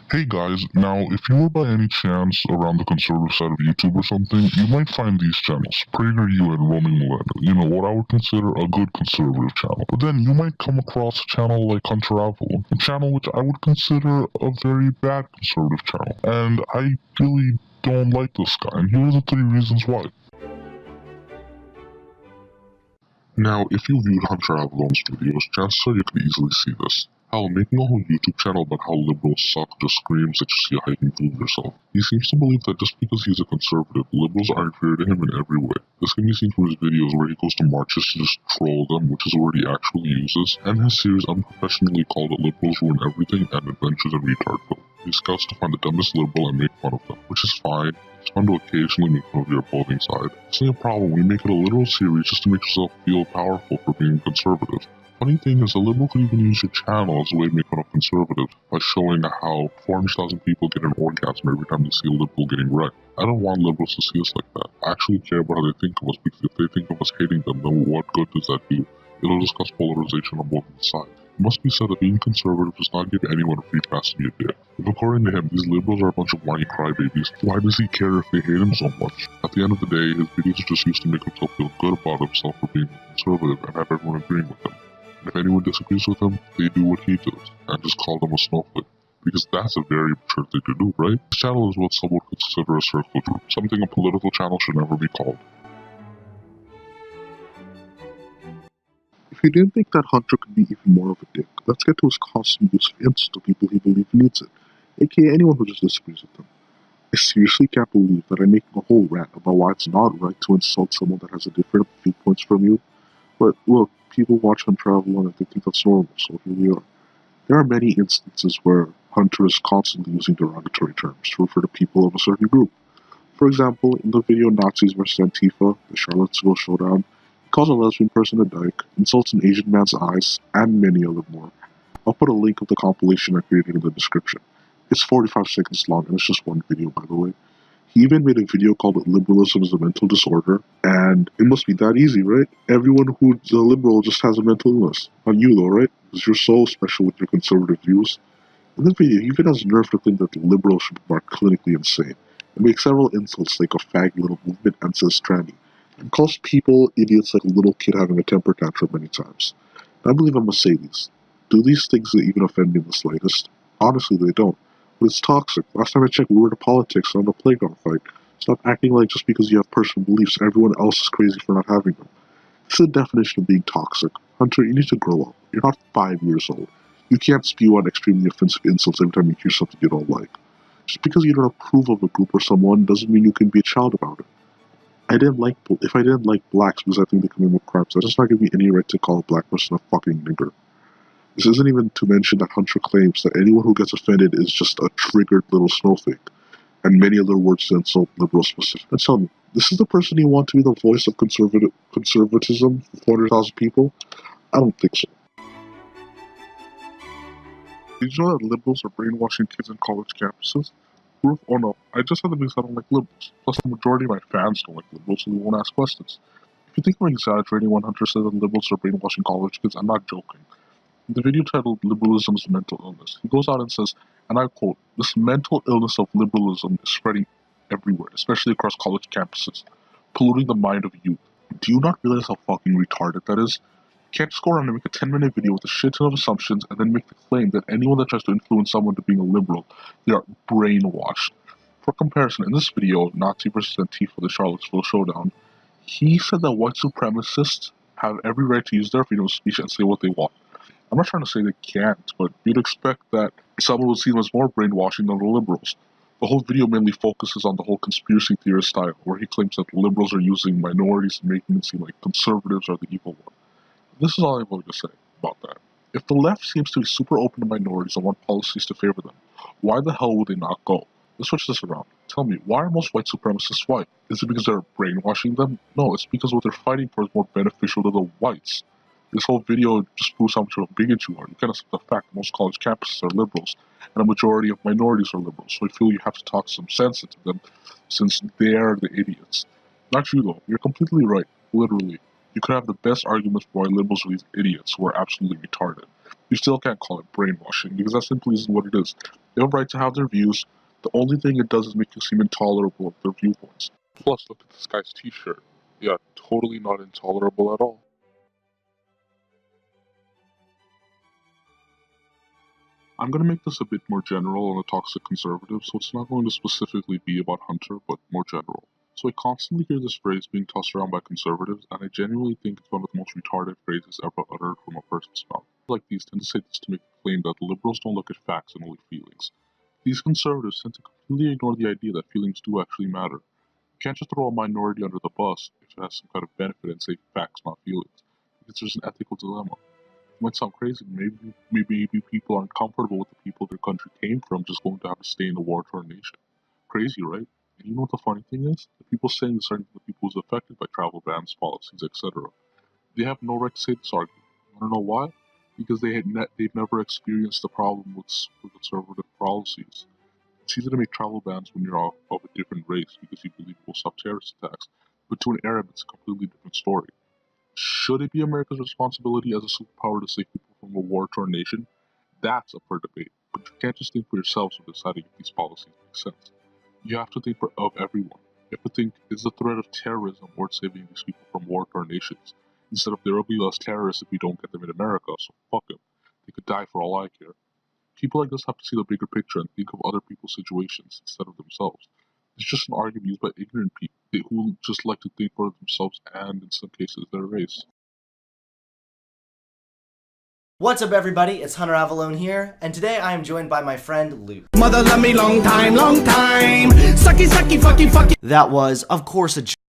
Hey guys, now if you were by any chance around the conservative side of YouTube or something, you might find these channels, PragerU and Roaming Millennial, what I would consider a good conservative channel. But then you might come across a channel like Hunter Avallone, a channel which I would consider a very bad conservative channel. And I really don't like this guy, and here are the 3 reasons why. Now, if you viewed Hunter Avallone's videos, chances are you could easily see this. Hell, making a whole YouTube channel about how liberals suck just screams that you see how you can prove yourself. He seems to believe that just because he's a conservative, liberals are inferior to him in every way. This can be seen through his videos where he goes to marches to just troll them, which is a word he actually uses, and his series unprofessionally called it Liberals Ruin Everything and Adventures in Retardville. He scouts to find the dumbest liberal and make fun of them, which is fine. It's fun to occasionally make fun of your opposing side. It's not a problem when you make it a literal series just to make yourself feel powerful for being conservative. Funny thing is, a liberal could even use your channel as a way to make fun of conservatives by showing how 400,000 people get an orgasm every time they see a liberal getting wrecked. I don't want liberals to see us like that. I actually care about how they think of us, because if they think of us hating them, then what good does that do? It'll just cause polarization on both sides. It must be said that being conservative does not give anyone a free pass to be a dick. If according to him, these liberals are a bunch of whiny crybabies, why does he care if they hate him so much? At the end of the day, his videos are just used to make himself feel good about himself for being conservative and have everyone agreeing with him. If anyone disagrees with him, they do what he does, and just call them a snowflake. Because that's a very mature thing to do, right? This channel is what some would consider a circle jerk, something a political channel should never be called. If you didn't think that Hunter could be even more of a dick, let's get to his constant use of insults to people he believes needs it, aka anyone who just disagrees with him. I seriously can't believe that I'm making a whole rant about why it's not right to insult someone that has a different viewpoints from you. But look, people watch Hunter Avallone and they think that's normal, so here we are. There are many instances where Hunter is constantly using derogatory terms to refer to people of a certain group. For example, in the video Nazis vs. Antifa, the Charlottesville Showdown, he calls a lesbian person a dyke, insults an Asian man's eyes, and many other more. I'll put a link of the compilation I created in the description. It's 45 seconds long, and it's just one video, by the way. He even made a video called Liberalism is a Mental Disorder, and it must be that easy, right? Everyone who's a liberal just has a mental illness. Not you, though, right? Because you're so special with your conservative views. In this video, he even has nerve to claim that liberals should be marked clinically insane, and makes several insults like a fag little movement and says tranny, and calls people idiots like a little kid having a temper tantrum many times. And I believe I must say these. Do these things even offend me in the slightest? Honestly, they don't. But it's toxic. Last time I checked, we were in politics, not a playground fight. Stop acting like just because you have personal beliefs, everyone else is crazy for not having them. This is the definition of being toxic. Hunter, you need to grow up. You're not 5 years old. You can't spew out extremely offensive insults every time you hear something you don't like. Just because you don't approve of a group or someone doesn't mean you can be a child about it. If I didn't like blacks because I think they commit more crimes, that does not give me any right to call a black person a fucking nigger. This isn't even to mention that Hunter claims that anyone who gets offended is just a triggered little snowflake, and many other words to insult liberal specific. Now tell me, this is the person you want to be the voice of conservatism for 400,000 people? I don't think so. Did you know that liberals are brainwashing kids in college campuses? Proof? Oh no, I just said that because I don't like liberals. Plus the majority of my fans don't like liberals, so they won't ask questions. If you think I'm exaggerating when Hunter said that liberals are brainwashing college kids, I'm not joking. In the video titled Liberalism is Mental Illness, he goes out and says, and I quote, "This mental illness of liberalism is spreading everywhere, especially across college campuses, polluting the mind of youth. Do you not realize how fucking retarded that is? You can't just go around and make a 10-minute video with a shit ton of assumptions and then make the claim that anyone that tries to influence someone to being a liberal, they are brainwashed." For comparison, in this video, Nazi vs. Antifa, the Charlottesville Showdown, he said that white supremacists have every right to use their freedom of speech and say what they want. I'm not trying to say they can't, but you'd expect that someone would see them as more brainwashing than the liberals. The whole video mainly focuses on the whole conspiracy theorist style, where he claims that liberals are using minorities and making them seem like conservatives are the evil one. This is all I'm going to say about that. If the left seems to be super open to minorities and want policies to favor them, why the hell would they not go? Let's switch this around. Tell me, why are most white supremacists white? Is it because they're brainwashing them? No, it's because what they're fighting for is more beneficial to the whites. This whole video just proves how much of a bigot you are. You can't accept the fact that most college campuses are liberals, and a majority of minorities are liberals, so I feel you have to talk some sense into them, since they're the idiots. Not you though, you're completely right, literally. You could have the best arguments for why liberals are these idiots who are absolutely retarded. You still can't call it brainwashing, because that simply isn't what it is. They have a right to have their views. The only thing it does is make you seem intolerable of their viewpoints. Plus, look at this guy's t-shirt. Yeah, totally not intolerable at all. I'm going to make this a bit more general on the toxic conservative, so it's not going to specifically be about Hunter, but more general. So I constantly hear this phrase being tossed around by conservatives, and I genuinely think it's one of the most retarded phrases ever uttered from a person's mouth. Like these tend to say this to make the claim that liberals don't look at facts and only feelings. These conservatives tend to completely ignore the idea that feelings do actually matter. You can't just throw a minority under the bus if it has some kind of benefit and say facts, not feelings, because there's an ethical dilemma. It might sound crazy. Maybe people aren't comfortable with the people their country came from just going to have to stay in a war-torn nation. Crazy, right? And you know what the funny thing is? The people saying this aren't the people who's affected by travel bans, policies, etc. They have no right to say this argument. You want to know why? Because they've never experienced the problem with conservative policies. It's easy to make travel bans when you're of a different race because you believe it will stop terrorist attacks, but to an Arab it's a completely different story. Should it be America's responsibility as a superpower to save people from a war-torn nation? That's up for debate, but you can't just think for yourselves when deciding if these policies make sense. You have to think of everyone. You have to think, is the threat of terrorism worth saving these people from war-torn nations? Instead of there will be less terrorists if we don't get them in America, so fuck them. They could die for all I care. People like this have to see the bigger picture and think of other people's situations instead of themselves. It's just an argument used by ignorant people who just like to think for themselves and, in some cases, their race. What's up, everybody? It's Hunter Avallone here, and today I am joined by my friend Luke. Mother love me long time, long time. Sucky, sucky, fucky, fucky. That was, of course, a joke.